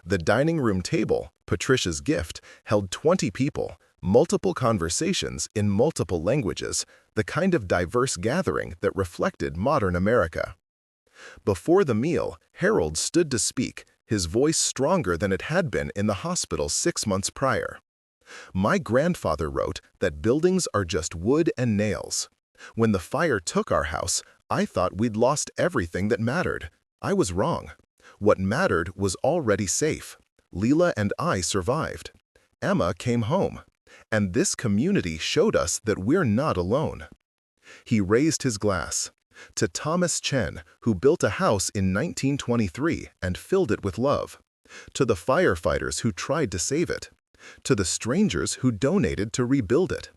The dining room table, Patricia's gift, held 20 people, multiple conversations in multiple languages, the kind of diverse gathering that reflected modern America. Before the meal, Harold stood to speak, his voice stronger than it had been in the hospital 6 months prior. "My grandfather wrote that buildings are just wood and nails. When the fire took our house, I thought we'd lost everything that mattered. I was wrong. What mattered was already safe. Leela and I survived. Emma came home. And this community showed us that we're not alone. He raised his glass. To Thomas Chen, who built a house in 1923 and filled it with love. To the firefighters who tried to save it. To the strangers who donated to rebuild it.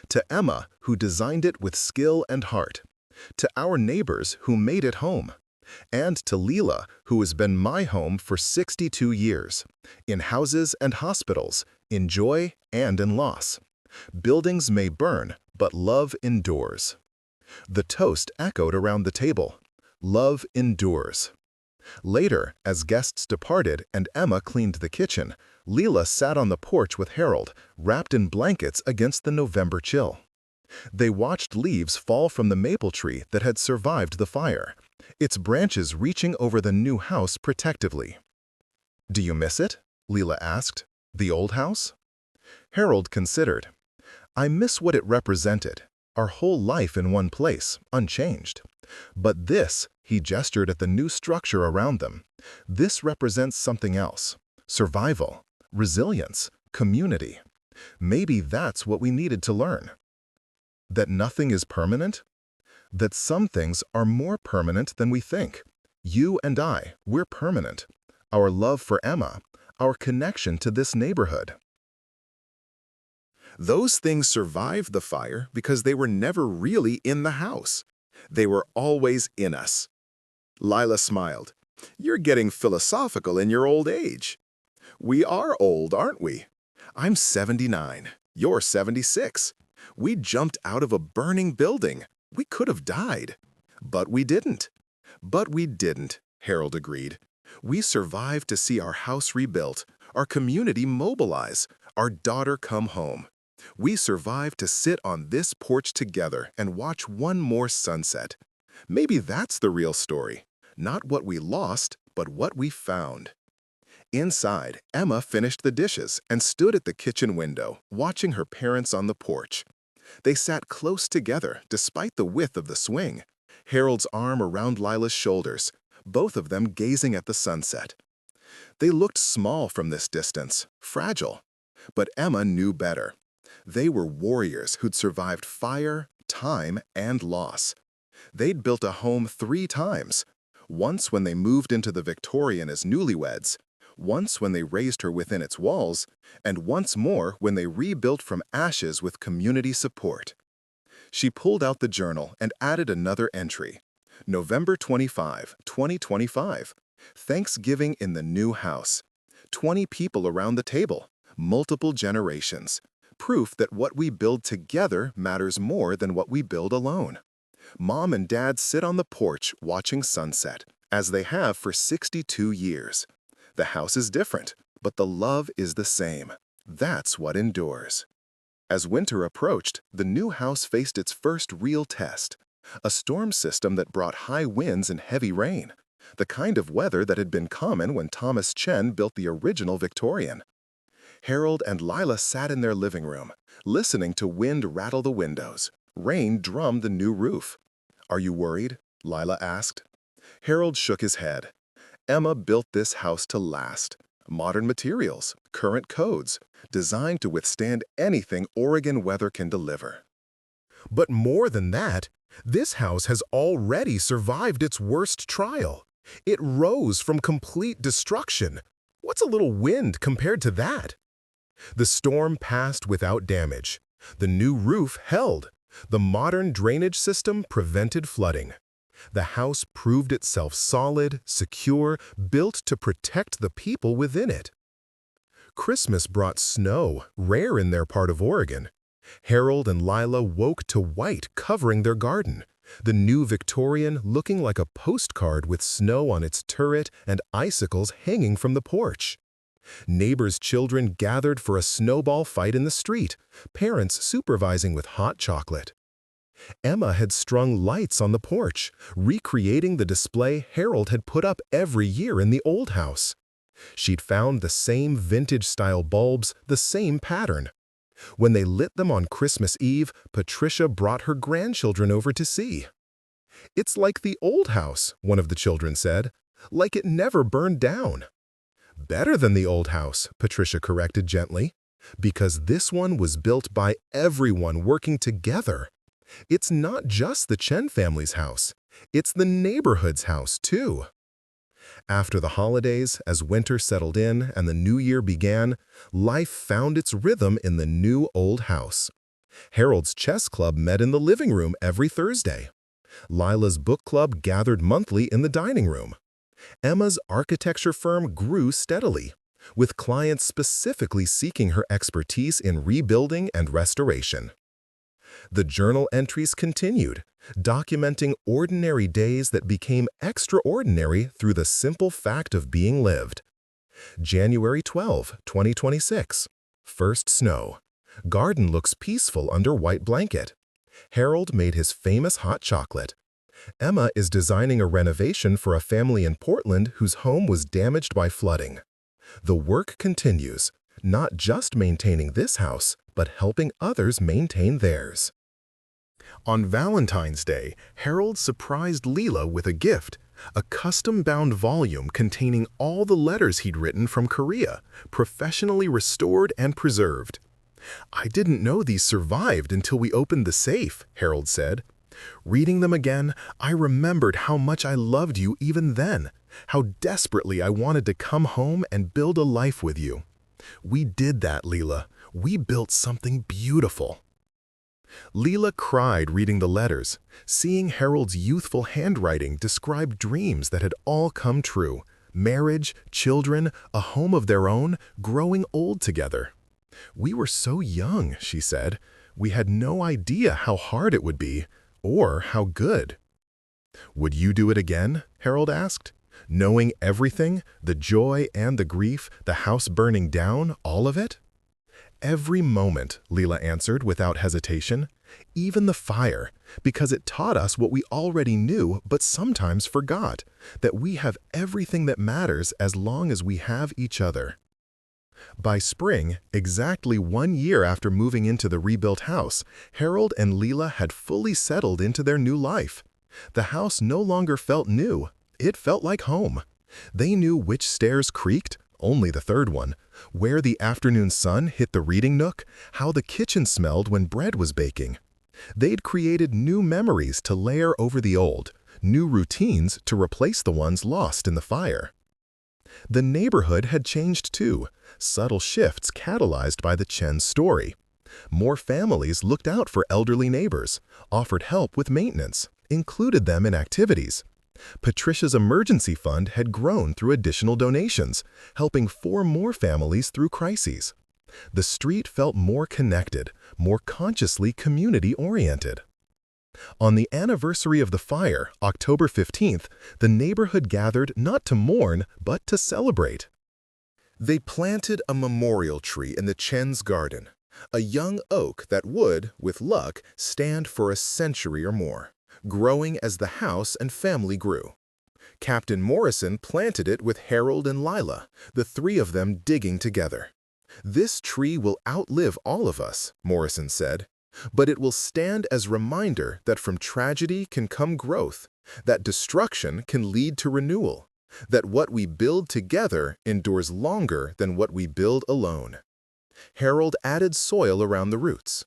To Emma, who designed it with skill and heart. To our neighbors who made it home. And to Leela, who has been my home for 62 years. In houses and hospitals, in joy and in loss. Buildings may burn, but love endures. The toast echoed around the table. Love endures. Later, as guests departed and Emma cleaned the kitchen, Leela sat on the porch with Harold, wrapped in blankets against the November chill. They watched leaves fall from the maple tree that had survived the fire, its branches reaching over the new house protectively. "Do you miss it?" Leela asked. "The old house?" Harold considered. "I miss what it represented, our whole life in one place, unchanged. But this," he gestured at the new structure around them, "this represents something else. Survival, resilience, community. Maybe that's what we needed to learn. That nothing is permanent? That some things are more permanent than we think. You and I, we're permanent. Our love for Emma, our connection to this neighborhood." Those things survived the fire because they were never really in the house. They were always in us. Lila smiled. "You're getting philosophical in your old age." "We are old, aren't we? I'm 79. You're 76. We jumped out of a burning building. We could have died. But we didn't." "But we didn't," Harold agreed. "We survived to see our house rebuilt, our community mobilize, our daughter come home. We survived to sit on this porch together and watch one more sunset. Maybe that's the real story. Not what we lost, but what we found." Inside, Emma finished the dishes and stood at the kitchen window, watching her parents on the porch. They sat close together despite the width of the swing, Harold's arm around Lila's shoulders, both of them gazing at the sunset. They looked small from this distance, fragile. But Emma knew better. They were warriors who'd survived fire, time, and loss. They'd built a home 3 times. Once when they moved into the Victorian as newlyweds, once when they raised her within its walls, and once more when they rebuilt from ashes with community support. She pulled out the journal and added another entry. November 25, 2025. Thanksgiving in the new house. 20 people around the table, multiple generations. Proof that what we build together matters more than what we build alone. Mom and Dad sit on the porch watching sunset, as they have for 62 years. The house is different, but the love is the same. That's what endures. As winter approached, the new house faced its first real test. A storm system that brought high winds and heavy rain. The kind of weather that had been common when Thomas Chen built the original Victorian. Harold and Lila sat in their living room, listening to wind rattle the windows. Rain drummed the new roof. "Are you worried?" Lila asked. Harold shook his head. "Emma built this house to last. Modern materials, current codes, designed to withstand anything Oregon weather can deliver." But more than that, this house has already survived its worst trial. It rose from complete destruction. What's a little wind compared to that? The storm passed without damage. The new roof held. The modern drainage system prevented flooding. The house proved itself solid, secure, built to protect the people within it. Christmas brought snow, rare in their part of Oregon. Harold and Lila woke to white covering their garden, the new Victorian looking like a postcard with snow on its turret and icicles hanging from the porch. Neighbors' children gathered for a snowball fight in the street, parents supervising with hot chocolate. Emma had strung lights on the porch, recreating the display Harold had put up every year in the old house. She'd found the same vintage-style bulbs, the same pattern. When they lit them on Christmas Eve, Patricia brought her grandchildren over to see. "It's like the old house," one of the children said. like it never burned down. Better than the old house, Patricia corrected gently, because this one was built by everyone working together. It's not just the Chen family's house. It's the neighborhood's house, too. After the holidays, as winter settled in and the new year began, life found its rhythm in the new old house. Harold's chess club met in the living room every Thursday. Lila's book club gathered monthly in the dining room. Emma's architecture firm grew steadily, with clients specifically seeking her expertise in rebuilding and restoration. The journal entries continued, documenting ordinary days that became extraordinary through the simple fact of being lived. January 12, 2026. First snow. Garden looks peaceful under white blanket. Harold made his famous hot chocolate. Emma is designing a renovation for a family in Portland whose home was damaged by flooding. The work continues, not just maintaining this house, but helping others maintain theirs. On Valentine's Day, Harold surprised Leela with a gift, a custom-bound volume containing all the letters he'd written from Korea, professionally restored and preserved. "I didn't know these survived until we opened the safe," Harold said. "Reading them again, I remembered how much I loved you even then, how desperately I wanted to come home and build a life with you. We did that, Leela. We built something beautiful." Leela cried reading the letters. Seeing Harold's youthful handwriting described dreams that had all come true: marriage, children, a home of their own, growing old together. "We were so young," she said. "We had no idea how hard it would be, or how good." "Would you do it again?" Harold asked. "Knowing everything, the joy and the grief, the house burning down, all of it?" "Every moment," Leela answered without hesitation. "Even the fire, because it taught us what we already knew but sometimes forgot, that we have everything that matters as long as we have each other." By spring, exactly 1 year after moving into the rebuilt house, Harold and Leela had fully settled into their new life. The house no longer felt new, it felt like home. They knew which stairs creaked, only the third one, where the afternoon sun hit the reading nook, how the kitchen smelled when bread was baking. They'd created new memories to layer over the old, new routines to replace the ones lost in the fire. The neighborhood had changed too, subtle shifts catalyzed by the Chen's story. More families looked out for elderly neighbors, offered help with maintenance, included them in activities. Patricia's emergency fund had grown through additional donations, helping 4 more families through crises. The street felt more connected, more consciously community-oriented. On the anniversary of the fire, October 15th, the neighborhood gathered not to mourn, but to celebrate. They planted a memorial tree in the Chen's garden, a young oak that would, with luck, stand for a century or more, growing as the house and family grew. Captain Morrison planted it with Harold and Lila, the 3 of them digging together. "This tree will outlive all of us," Morrison said, "but it will stand as reminder that from tragedy can come growth, that destruction can lead to renewal, that what we build together endures longer than what we build alone." Harold added soil around the roots.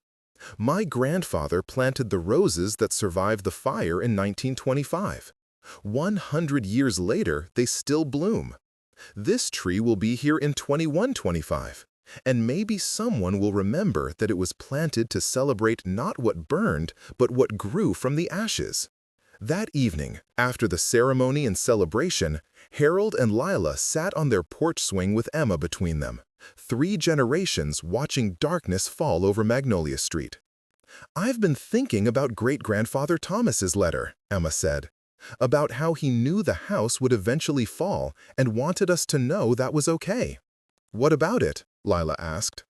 "My grandfather planted the roses that survived the fire in 1925. 100 years later, they still bloom. This tree will be here in 2125, and maybe someone will remember that it was planted to celebrate not what burned, but what grew from the ashes." That evening, after the ceremony and celebration, Harold and Lila sat on their porch swing with Emma between them, 3 generations watching darkness fall over Magnolia Street. "I've been thinking about great-grandfather Thomas's letter," Emma said, "about how he knew the house would eventually fall and wanted us to know that was okay." "What about it?" Lila asked.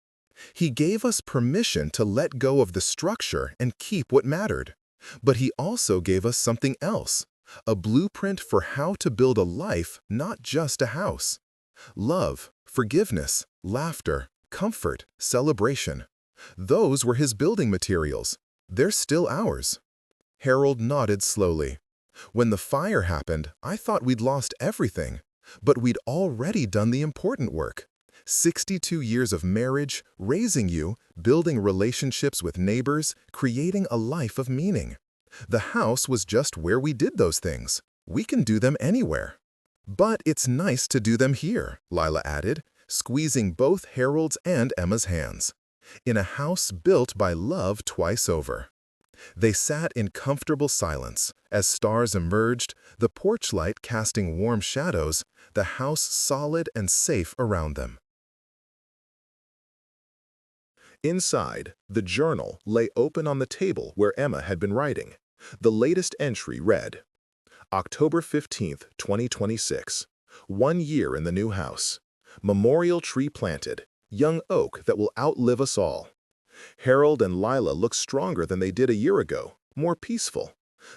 "He gave us permission to let go of the structure and keep what mattered. But he also gave us something else, a blueprint for how to build a life, not just a house. Love, forgiveness, laughter, comfort, celebration. Those were his building materials. They're still ours." Harold nodded slowly. When the fire happened, I thought we'd lost everything. But we'd already done the important work. 62 years of marriage, raising you, building relationships with neighbors, creating a life of meaning. The house was just where we did those things. We can do them anywhere. But it's nice to do them here, Lila added, squeezing both Harold's and Emma's hands. In a house built by love twice over. They sat in comfortable silence. As stars emerged, the porch light casting warm shadows, the house solid and safe around them. Inside, the journal lay open on the table where Emma had been writing. The latest entry read, October 15th, 2026. 1 year in the new house. Memorial tree planted. Young oak that will outlive us all. Harold and Lila look stronger than they did a year ago, more peaceful.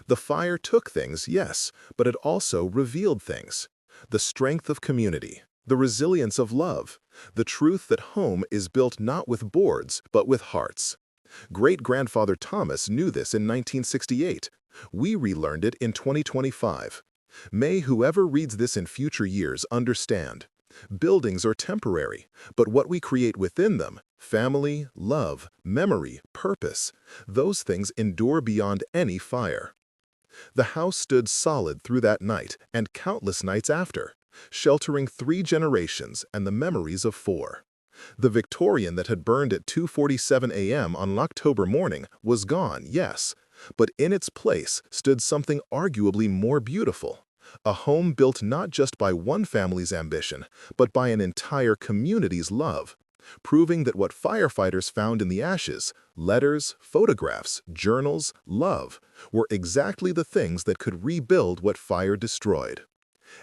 The fire took things, yes, but it also revealed things. The strength of community, the resilience of love, the truth that home is built not with boards, but with hearts. Great-grandfather Thomas knew this in 1968. We relearned it in 2025. May whoever reads this in future years understand. Buildings are temporary, but what we create within them, family, love, memory, purpose, those things endure beyond any fire. The house stood solid through that night and countless nights after, sheltering 3 generations and the memories of 4. The Victorian that had burned at 2:47 a.m. on October morning was gone, yes, but in its place stood something arguably more beautiful. A home built not just by one family's ambition, but by an entire community's love, proving that what firefighters found in the ashes, letters, photographs, journals, love, were exactly the things that could rebuild what fire destroyed.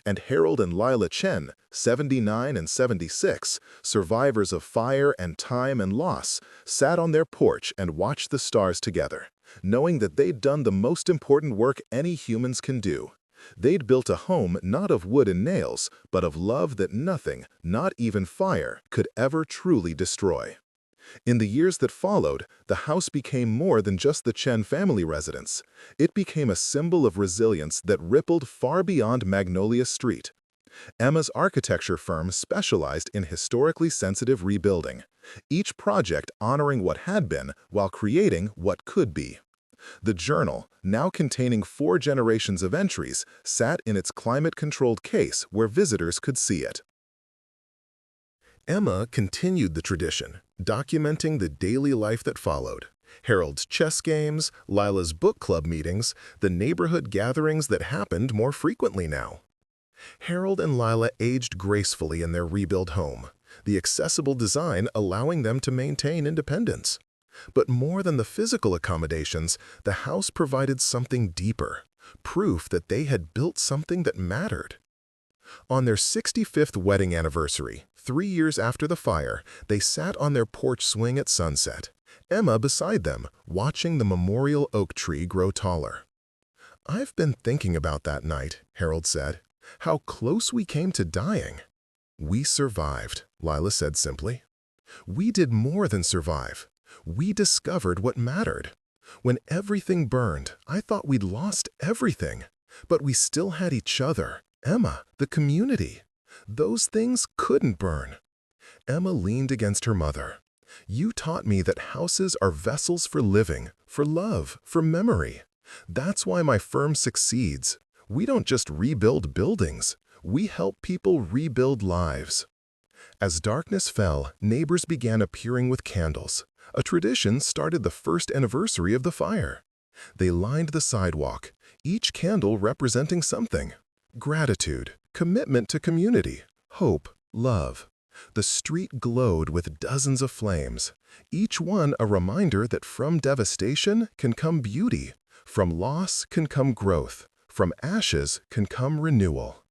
And Harold and Lila Chen, 79 and 76, survivors of fire and time and loss, sat on their porch and watched the stars together, knowing that they'd done the most important work any humans can do. They'd built a home not of wood and nails, but of love that nothing, not even fire, could ever truly destroy. In the years that followed, the house became more than just the Chen family residence. It became a symbol of resilience that rippled far beyond Magnolia Street. Emma's architecture firm specialized in historically sensitive rebuilding, each project honoring what had been while creating what could be. The journal, now containing 4 generations of entries, sat in its climate-controlled case where visitors could see it. Emma continued the tradition, documenting the daily life that followed. Harold's chess games, Lila's book club meetings, the neighborhood gatherings that happened more frequently now. Harold and Lila aged gracefully in their rebuilt home, the accessible design allowing them to maintain independence. But more than the physical accommodations, the house provided something deeper, proof that they had built something that mattered. On their 65th wedding anniversary, 3 years after the fire, they sat on their porch swing at sunset, Emma beside them, watching the memorial oak tree grow taller. "I've been thinking about that night," Harold said, "how close we came to dying." "We survived," Lila said simply. "We did more than survive. We discovered what mattered. When everything burned, I thought we'd lost everything. But we still had each other, Emma, the community. Those things couldn't burn." Emma leaned against her mother. "You taught me that houses are vessels for living, for love, for memory. That's why my firm succeeds. We don't just rebuild buildings. We help people rebuild lives." As darkness fell, neighbors began appearing with candles. A tradition started the first anniversary of the fire. They lined the sidewalk, each candle representing something: gratitude, commitment to community, hope, love. The street glowed with dozens of flames, each one a reminder that from devastation can come beauty, from loss can come growth, from ashes can come renewal.